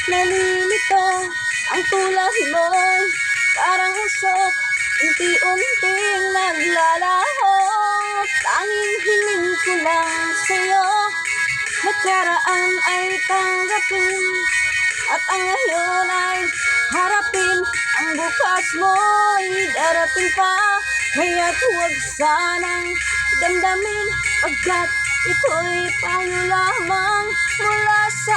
Nalilito ang tulad mo'y parang usok, unti-unting naglalaho. Tanging hiling ko lang sa'yo, nakaraan ay tanggapin, at ang ngayon ay harapin. Ang bukas mo'y darating pa, kaya't huwag sanang damdamin, pagkat ito'y payo lamang mula sa